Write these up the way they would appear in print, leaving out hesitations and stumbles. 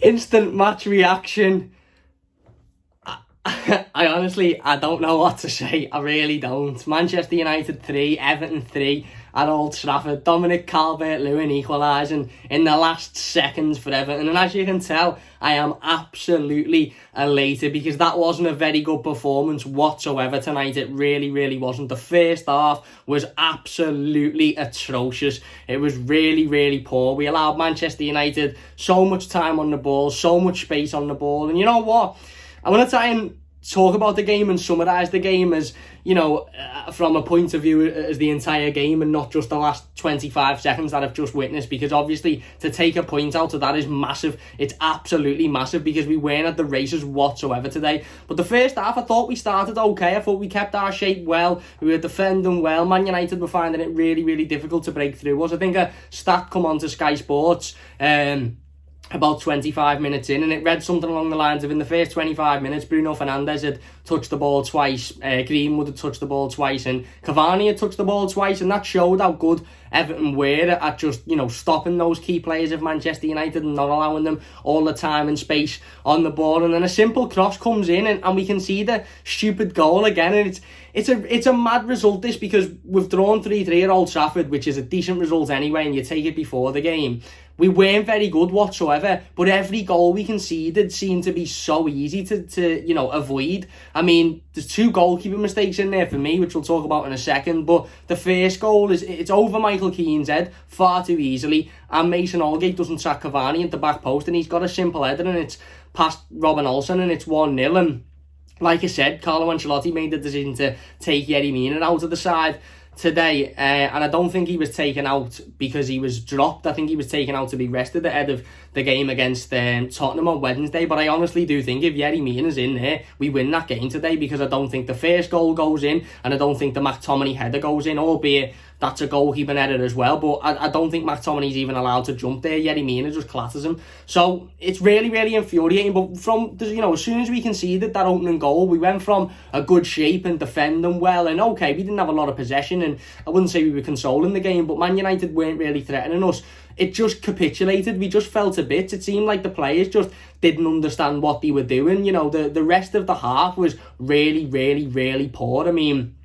Instant match reaction. I honestly, I don't know what to say. I really don't. Manchester United 3, Everton 3 at Old Trafford. Dominic Calvert-Lewin equalising in the last seconds for Everton. And as you can tell, I am absolutely elated because that wasn't a very good performance whatsoever tonight. It really, really wasn't. The first half was absolutely atrocious. It was really, really poor. We allowed Manchester United so much time on the ball, so much space on the ball. And you know what? I want to try and talk about the game and summarise the game as, you know, from a point of view as the entire game and not just the last 25 seconds that I've just witnessed, because obviously to take a point out of that is massive. It's absolutely massive because we weren't at the races whatsoever today. But the first half, I thought we started okay. I thought we kept our shape well. We were defending well. Man United were finding it really, really difficult to break through us. I think a stat come on to Sky Sports about 25 minutes in, and it read something along the lines of, in the first 25 minutes, Bruno Fernandes had touched the ball twice, Greenwood had touched the ball twice, and Cavani had touched the ball twice, and that showed how good Everton were at just, you know, stopping those key players of Manchester United and not allowing them all the time and space on the ball. And then a simple cross comes in, and we can see the stupid goal again, and it's a mad result, this, because we've drawn 3-3 at Old Trafford, which is a decent result anyway, and you take it before the game. We weren't very good whatsoever, but every goal we conceded seemed to be so easy to you know, avoid. I mean, there's 2 goalkeeper mistakes in there for me, which we'll talk about in a second, but the first goal it's over Michael Keane's head far too easily, and Mason Holgate doesn't sack Cavani at the back post, and he's got a simple header, and it's past Robin Olsen, and it's 1-0, and like I said, Carlo Ancelotti made the decision to take Yerry Mina out of the side today, and I don't think he was taken out because he was dropped. I think he was taken out to be rested ahead of the game against Tottenham on Wednesday. But I honestly do think if Yerry Mina's in there, we win that game today, because I don't think the first goal goes in, and I don't think the McTominay header goes in, albeit that's a goalkeeping header as well. But I don't think McTominay's even allowed to jump there. Yerry Mina just clatters him. So it's really, really infuriating. But from, you know, as soon as we conceded that opening goal, we went from a good shape and defending well. And okay, we didn't have a lot of possession, and I wouldn't say we were controlling the game, but Man United weren't really threatening us. It just capitulated. We just fell to bits. It seemed like the players just didn't understand what they were doing. You know, the rest of the half was really, really, really poor. I mean,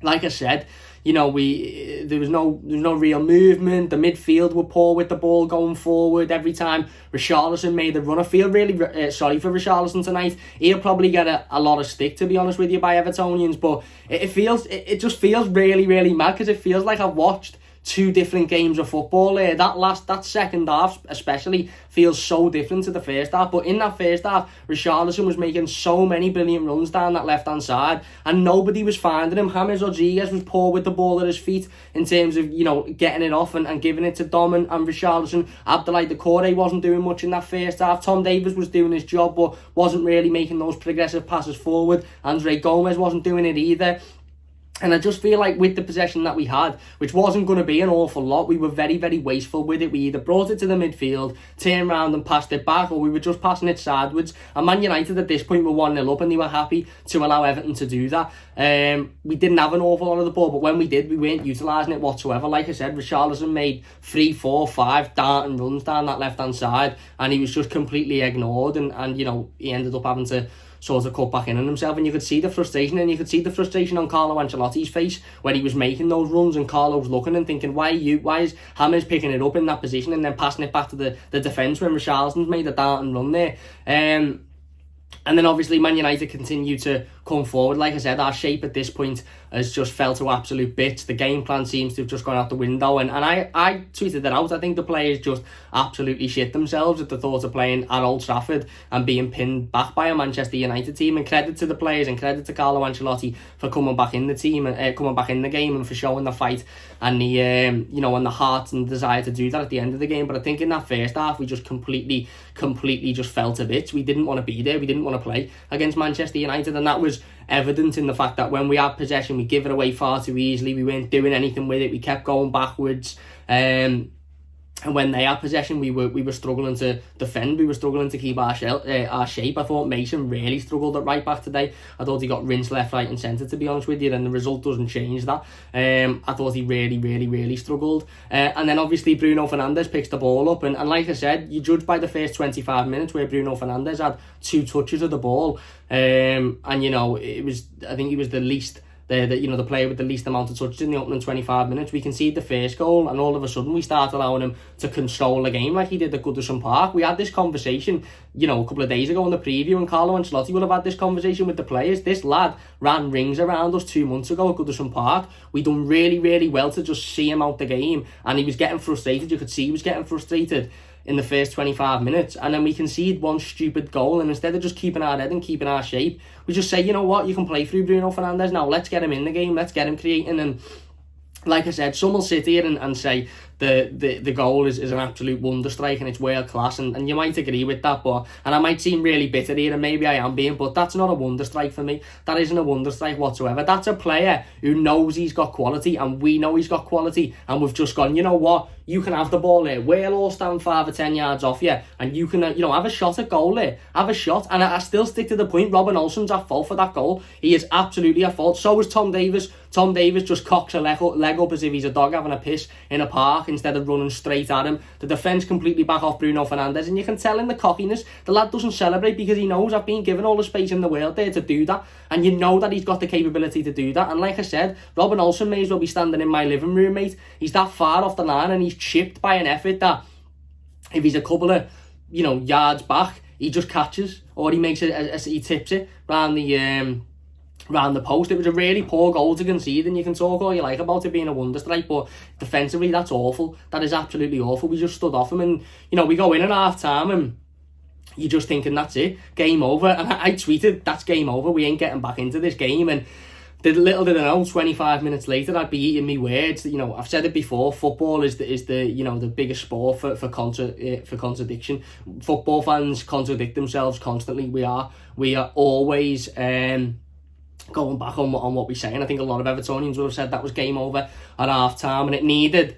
like I said, you know, there was no real movement. The midfield were poor with the ball going forward. Every time Richarlison made a run, I feel really sorry for Richarlison tonight. He'll probably get a lot of stick, to be honest with you, by Evertonians. But it just feels really, really mad, because it feels like I've watched 2 different games of football there. That second half especially feels so different to the first half. But in that first half, Richarlison was making so many brilliant runs down that left-hand side, and nobody was finding him. James Rodriguez was poor with the ball at his feet in terms of, you know, getting it off and giving it to Dom and Richarlison. Abdoulaye Doucouré wasn't doing much in that first half. Tom Davies was doing his job, but wasn't really making those progressive passes forward. Andre Gomez wasn't doing it either. And I just feel like with the possession that we had, which wasn't going to be an awful lot, we were very, very wasteful with it. We either brought it to the midfield, turned around and passed it back, or we were just passing it sideways. And Man United at this point were 1-0 up, and they were happy to allow Everton to do that. We didn't have an awful lot of the ball, but when we did, we weren't utilising it whatsoever. Like I said, Richarlison made 3, 4, 5 darting runs down that left-hand side, and he was just completely ignored, and you know, he ended up having to sort of cut back in on himself, and you could see the frustration, and you could see the frustration on Carlo Ancelotti's face when he was making those runs, and Carlo was looking and thinking, why is James picking it up in that position and then passing it back to the defence when Richarlison's made a darting run there. And then obviously Man United continue to come forward. Like I said, our shape at this point has just fell to absolute bits. The game plan seems to have just gone out the window, and I tweeted that out. I think the players just absolutely shit themselves at the thought of playing at Old Trafford and being pinned back by a Manchester United team. And credit to the players and credit to Carlo Ancelotti for coming back in the team and coming back in the game, and for showing the fight and the you know, and the heart and desire to do that at the end of the game. But I think in that first half we just completely just fell to bits. We didn't want to be there. We didn't want to play against Manchester United, and that was evident in the fact that when we had possession, we give it away far too easily. We weren't doing anything with it. We kept going backwards. And when they had possession, we were struggling to defend. We were struggling to keep our shape. I thought Mason really struggled at right back today. I thought he got rinsed left, right and centre, to be honest with you, and the result doesn't change that. I thought he really struggled. And then obviously Bruno Fernandes picks the ball up. And like I said, you judge by the first 25 minutes where Bruno Fernandes had 2 touches of the ball. And, you know, I think he was the least... the player with the least amount of touches in the opening 25 minutes. We concede the first goal, and all of a sudden we start allowing him to control the game like he did at Goodison Park. We had this conversation, you know, a couple of days ago in the preview, and Carlo Ancelotti will have had this conversation with the players. This lad ran rings around us 2 months ago at Goodison Park. We done really well to just see him out the game, and he was getting frustrated. You could see he was getting frustrated in the first 25 minutes, and then we concede one stupid goal, and instead of just keeping our head and keeping our shape, we just say, you know what, you can play through Bruno Fernandes now, let's get him in the game, let's get him creating. And like I said, some will sit here and say the goal is an absolute wonder strike and it's world class, and you might agree with that, and I might seem really bitter here, and maybe I am being, but that's not a wonder strike for me. That isn't a wonder strike whatsoever. That's a player who knows he's got quality, and we know he's got quality, and we've just gone, you know what, you can have the ball here, we'll all stand 5 or 10 yards off you, and you can have a shot at goal here, have a shot. And I still stick to the point, Robin Olsen's at fault for that goal. He is absolutely at fault. So is Tom Davies. Tom Davies just cocks a leg up as if he's a dog having a piss in a park instead of running straight at him. The defence completely back off Bruno Fernandes, and you can tell in the cockiness, the lad doesn't celebrate because he knows I've been given all the space in the world there to do that, and you know that he's got the capability to do that. And like I said, Robin Olsen may as well be standing in my living room, mate. He's that far off the line, and he's chipped by an effort that if he's a couple of yards back, he just catches, or he makes it, he tips it round the post. It was a really poor goal to concede, and you can talk all you like about it being a wonder strike, but defensively that's awful. That is absolutely awful. We just stood off him, and we go in at half time and you're just thinking that's it, game over. And I tweeted, that's game over, we ain't getting back into this game. And little did I know, 25 minutes later I'd be eating me words. I've said it before, football is the biggest sport for contradiction. Football fans contradict themselves constantly. We are always going back on what we say, and I think a lot of Evertonians would have said that was game over at half time, and it needed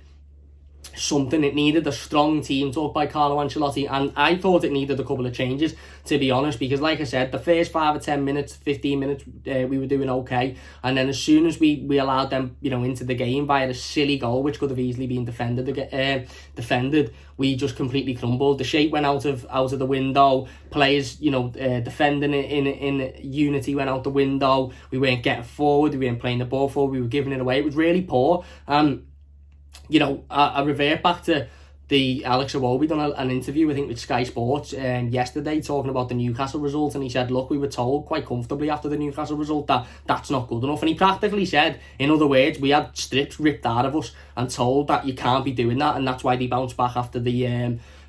something. It needed a strong team talk by Carlo Ancelotti, and I thought it needed a couple of changes, to be honest, because like I said, the first 5 or 10 minutes, 15 minutes, we were doing okay, and then as soon as we allowed them into the game via a silly goal which could have easily been defended, we just completely crumbled. The shape went out of the window. Players defending in unity went out the window. We weren't getting forward, we weren't playing the ball forward, we were giving it away. It was really poor. I revert back to the Alex Iwobi done an interview, I think, with Sky Sports yesterday, talking about the Newcastle result, and he said, look, we were told quite comfortably after the Newcastle result that that's not good enough, and he practically said, in other words, we had strips ripped out of us and told that you can't be doing that, and that's why they bounced back after the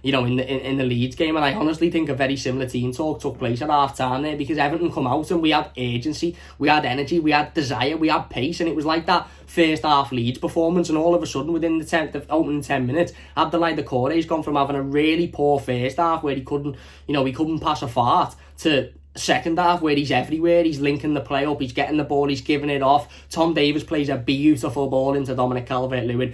in the Leeds game. And I honestly think a very similar team talk took place at half time there, because Everton come out and we had urgency, we had energy, we had desire, we had pace, and it was like that first half Leeds performance, and all of a sudden within the opening 10 minutes, Abdoulaye Doucouré's gone from having a really poor first half where he couldn't pass a fart, to second half where he's everywhere, he's linking the play up, he's getting the ball, he's giving it off. Tom Davies plays a beautiful ball into Dominic Calvert-Lewin,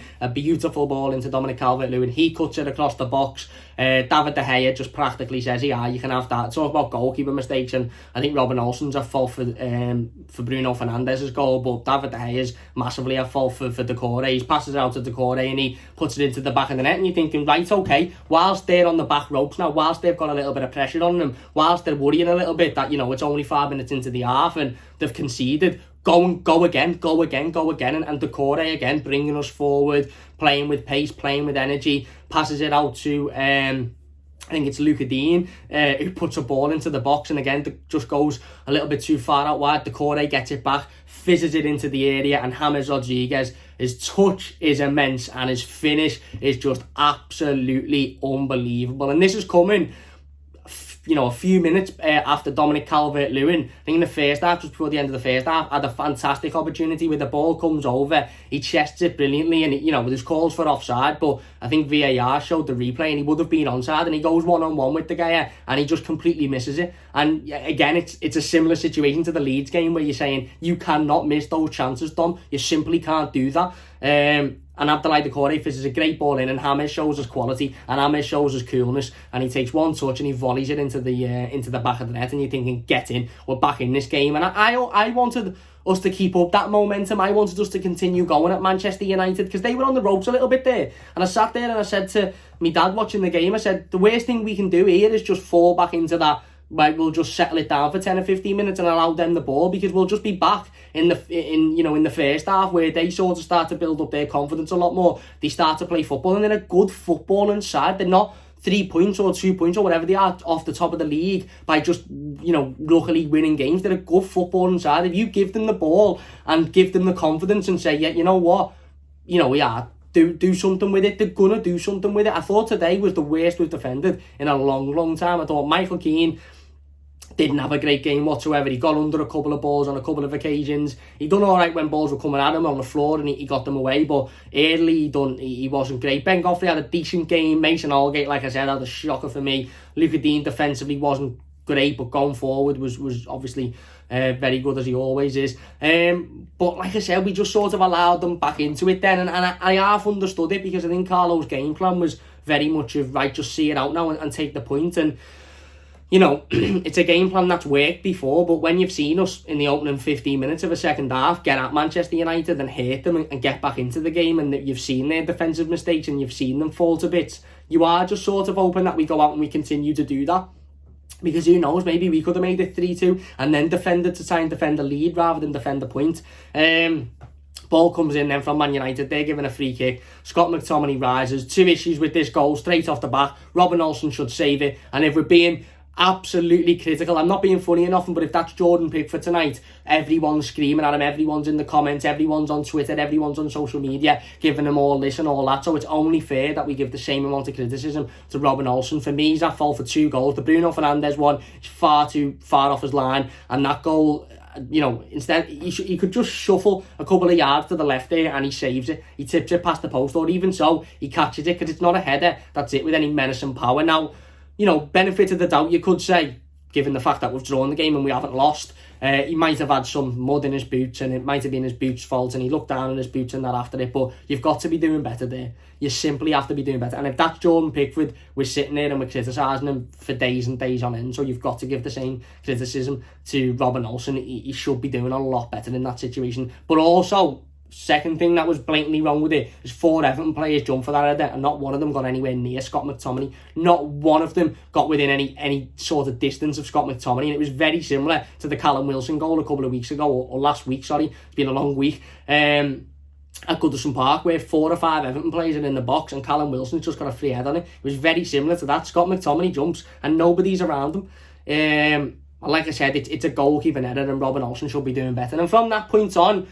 he cuts it across the box. David De Gea just practically says, yeah, you can have that. Talk about goalkeeper mistakes, and I think Robin Olsen's at fault for Bruno Fernandes' goal, but David De Gea is massively at fault for Doucouré. He passes it out to Doucouré and he puts it into the back of the net, and you're thinking, right, okay, whilst they're on the back ropes now, whilst they've got a little bit of pressure on them, whilst they're worrying a little bit that it's only 5 minutes into the half and they've conceded, go again, and Doucouré again bringing us forward, playing with pace, playing with energy, passes it out to I think it's Luca Dean, who puts a ball into the box, and again just goes a little bit too far out wide. Doucouré gets it back, fizzes it into the area, and James Rodriguez, his touch is immense and his finish is just absolutely unbelievable. And this is coming a few minutes after Dominic Calvert-Lewin, I think in the first half, just before the end of the first half, had a fantastic opportunity where the ball comes over, he chests it brilliantly, and there's calls for offside, but I think VAR showed the replay and he would have been onside, and he goes one-on-one with the guy and he just completely misses it. And again, it's a similar situation to the Leeds game where you're saying you cannot miss those chances, Dom, you simply can't do that. And Abdoulaye Doucouré fizzes a great ball in, and James shows us quality, and James shows us coolness, and he takes one touch and he volleys it into the back of the net, and you're thinking, get in, we're back in this game. And I wanted us to keep up that momentum. I wanted us to continue going at Manchester United, because they were on the ropes a little bit there. And I sat there and I said to my dad watching the game, I said, the worst thing we can do here is just fall back into that, like, we'll just settle it down for 10 or 15 minutes and allow them the ball, because we'll just be back in the first half, where they sort of start to build up their confidence a lot more. They start to play football, and they're a good footballing side. They're not 3 points or 2 points or whatever they are off the top of the league by just, luckily winning games. They're a good footballing side. If you give them the ball and give them the confidence and say, yeah, you know what, we are, do something with it, they're gonna do something with it. I thought today was the worst we've defended in a long time. I thought Michael Keane didn't have a great game whatsoever. He got under a couple of balls on a couple of occasions. He done all right when balls were coming at him on the floor, and he got them away, but early he wasn't great. Ben Godfrey had a decent game. Mason Allgate, like I said, had a shocker for me. Luca Dean defensively wasn't great, but going forward was obviously very good, as he always is. But like I said, we just sort of allowed them back into it then, and I half understood it, because I think Carlo's game plan was very much of, right, just see it out now and take the point. And it's a game plan that's worked before, but when you've seen us in the opening 15 minutes of a second half get at Manchester United and hurt them and get back into the game, and you've seen their defensive mistakes and you've seen them fall to bits, you are just sort of hoping that we go out and we continue to do that. Because who knows, maybe we could have made it 3-2 and then defended to try and defend the lead rather than defend the point. Ball comes in then from Man United. They're given a free kick. Scott McTominay rises. 2 issues with this goal straight off the bat. Robin Olsen should save it. And if we're being absolutely critical, I'm not being funny enough, but if that's Jordan Pickford tonight, everyone's screaming at him, everyone's in the comments, everyone's on Twitter, everyone's on social media giving him all this and all that. So it's only fair that we give the same amount of criticism to Robin Olsen. For me, he's at fault for 2 goals. The Bruno Fernandes one is far too far off his line, and that goal, instead he could just shuffle a couple of yards to the left there and he saves it. He tips it past the post, or even so he catches it, because it's not a header that's it with any menacing power. Now, benefit of the doubt, you could say, given the fact that we've drawn the game and we haven't lost, he might have had some mud in his boots, and it might have been his boots' fault, and he looked down on his boots and that after it. But you've got to be doing better there. You simply have to be doing better. And if that's Jordan Pickford, we're sitting there and we're criticising him for days and days on end. So you've got to give the same criticism to Robin Olsen. He should be doing a lot better in that situation. But also, second thing that was blatantly wrong with it is 4 Everton players jumped for that header, and not one of them got anywhere near Scott McTominay. Not one of them got within any sort of distance of Scott McTominay, and it was very similar to the Callum Wilson goal a couple of weeks ago, or last week, sorry. It's been a long week. At Goodison Park, where 4 or 5 Everton players are in the box and Callum Wilson's just got a free head on it. It was very similar to that. Scott McTominay jumps and nobody's around him. And like I said, it's a goalkeeping error, and Robin Olsen should be doing better. And from that point on,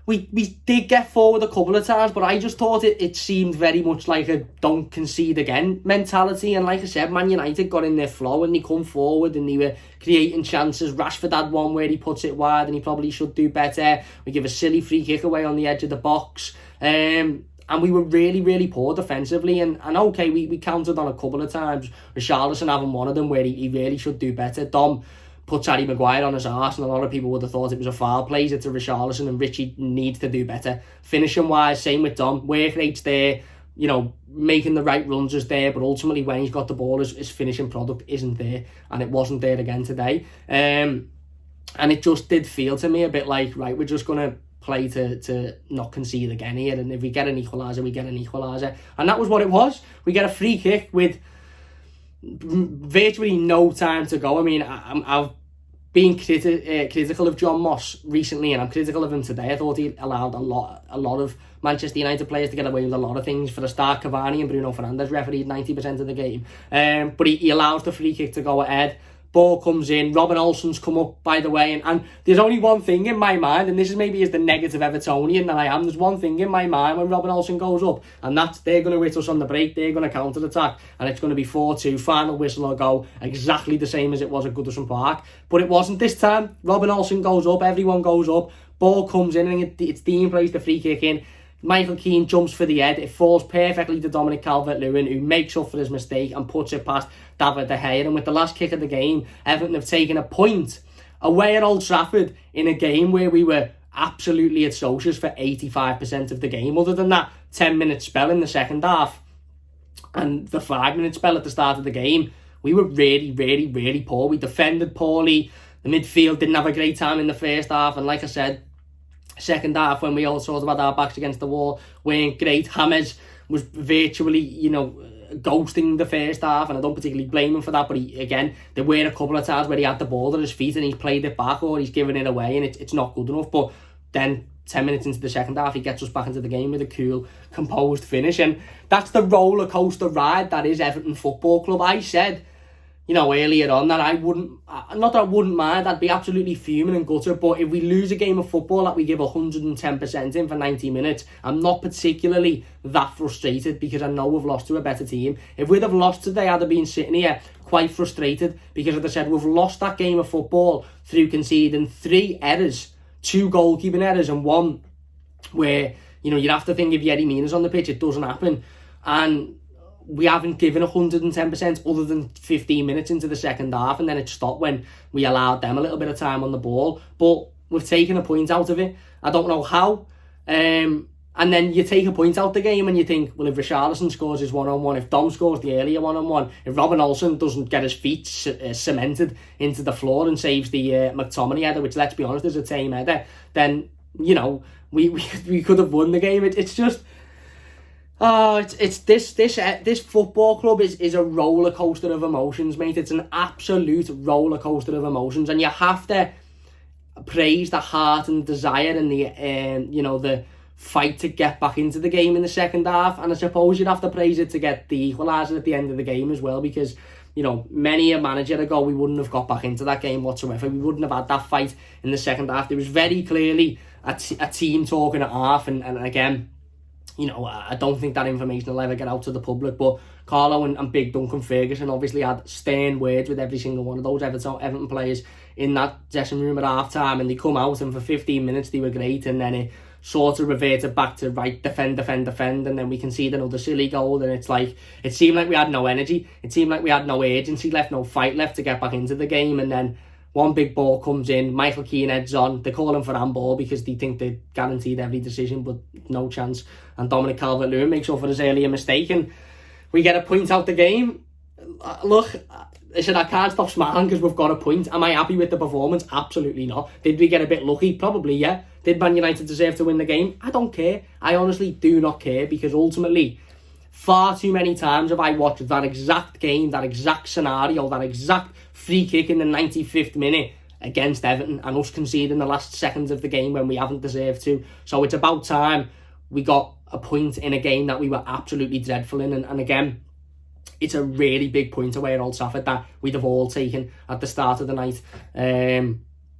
we did get forward a couple of times, but I just thought it seemed very much like a don't concede again mentality. And like I said, Man United got in their flow and they come forward and they were creating chances. Rashford had one where he puts it wide and he probably should do better. We give a silly free kick away on the edge of the box. And we were really, really poor defensively. And okay, we counted on a couple of times. Richarlison having one of them where he really should do better. Dom puts Harry Maguire on his arse, and a lot of people would have thought it was a foul. Plays it to Richarlison, and Richie needs to do better. Finishing wise, same with Dom. Work rate's there, making the right runs is there, but ultimately when he's got the ball, his finishing product isn't there, and it wasn't there again today. And it just did feel to me a bit like, right, we're just going to play to not concede again here, and if we get an equaliser, we get an equaliser. And that was what it was. We get a free kick with virtually no time to go. I mean, I've been critical of John Moss recently, and I'm critical of him today. I thought he allowed a lot of Manchester United players to get away with a lot of things. For the start, Cavani and Bruno Fernandes refereed 90% of the game, but he allows the free kick to go ahead. Ball comes in, Robin Olsen's come up, by the way, and there's only one thing in my mind, and this is maybe as the negative Evertonian that I am, there's one thing in my mind when Robin Olsen goes up, and that's they're going to hit us on the break, they're going to counter-attack, and it's going to be 4-2, final whistle or go, exactly the same as it was at Goodison Park. But it wasn't this time. Robin Olsen goes up, everyone goes up, ball comes in, and it's Dean plays the free kick in. Michael Keane jumps for the head. It falls perfectly to Dominic Calvert-Lewin, who makes up for his mistake and puts it past David De Gea. And with the last kick of the game, Everton have taken a point away at Old Trafford in a game where we were absolutely atrocious for 85% of the game. Other than that 10-minute spell in the second half and the 5-minute spell at the start of the game, we were really, really, really poor. We defended poorly. The midfield didn't have a great time in the first half. And like I said, second half, when we all sort of had our backs against the wall, weren't great. James was virtually, ghosting the first half, and I don't particularly blame him for that, but there were a couple of times where he had the ball at his feet and he's played it back or he's given it away, and it's not good enough. But then 10 minutes into the second half, he gets us back into the game with a cool, composed finish, and that's the roller coaster ride that is Everton Football Club. I said, earlier on that I wouldn't, not that I wouldn't mind, I'd be absolutely fuming and gutted, but if we lose a game of football that we give 110% in for 90 minutes, I'm not particularly that frustrated because I know we've lost to a better team. If we'd have lost today, I'd have been sitting here quite frustrated because, as I said, we've lost that game of football through conceding 3 errors, 2 goalkeeping errors and 1 where, you'd have to think if Yerry Mina's on the pitch, it doesn't happen. And we haven't given 110% other than 15 minutes into the second half, and then it stopped when we allowed them a little bit of time on the ball. But we've taken a point out of it. I don't know how. And then you take a point out the game and you think, well, if Richarlison scores his one-on-one, if Dom scores the earlier one-on-one, if Robin Olsen doesn't get his feet cemented into the floor and saves the McTominay header, which, let's be honest, is a tame header, then, we could have won the game. It's just... this football club is a roller coaster of emotions, mate. It's an absolute roller coaster of emotions, and you have to praise the heart and desire and the fight to get back into the game in the second half. And I suppose you'd have to praise it to get the equalizer at the end of the game as well, because many a manager ago we wouldn't have got back into that game whatsoever. We wouldn't have had that fight in the second half. There was very clearly a team talking at half, and again, I don't think that information will ever get out to the public, but Carlo and Big Duncan Ferguson obviously had stern words with every single one of those Everton players in that dressing room at half-time, and they come out and for 15 minutes they were great, and then it sort of reverted back to defend, and then we conceded another silly goal, and it's like, it seemed like we had no energy, it seemed like we had no urgency left, no fight left to get back into the game, and then one big ball comes in, Michael Keane heads on, they call him for handball because they think they guaranteed every decision, but no chance. And Dominic Calvert-Lewin makes up for his earlier mistake, and we get a point out the game. Look, I said I can't stop smiling because we've got a point. Am I happy with the performance? Absolutely not. Did we get a bit lucky? Probably, yeah. Did Man United deserve to win the game? I don't care. I honestly do not care, because ultimately, far too many times have I watched that exact game, that exact scenario, that exact free kick in the 95th minute against Everton, and us conceding the last seconds of the game when we haven't deserved to. So it's about time we got a point in a game that we were absolutely dreadful in. And again, it's a really big point away at Old Trafford that we'd have all taken at the start of the night.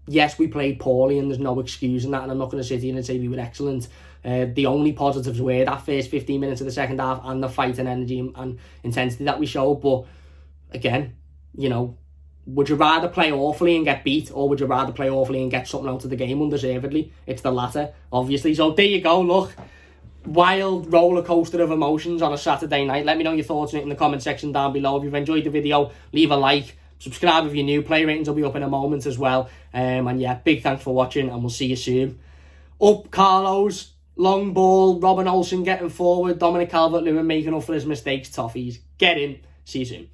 Yes, we played poorly and there's no excuse in that, and I'm not going to sit here and say we were excellent. The only positives were that first 15 minutes of the second half and the fight and energy and intensity that we showed. But again, would you rather play awfully and get beat, or would you rather play awfully and get something out of the game undeservedly? It's the latter, obviously. So there you go, look. Wild roller coaster of emotions on a Saturday night. Let me know your thoughts on it in the comment section down below. If you've enjoyed the video, leave a like. Subscribe if you're new. Play ratings will be up in a moment as well. And yeah, big thanks for watching, and we'll see you soon. Up Carlos, long ball, Robin Olsen getting forward, Dominic Calvert-Lewin making up for his mistakes, toffees. Get in. See you soon.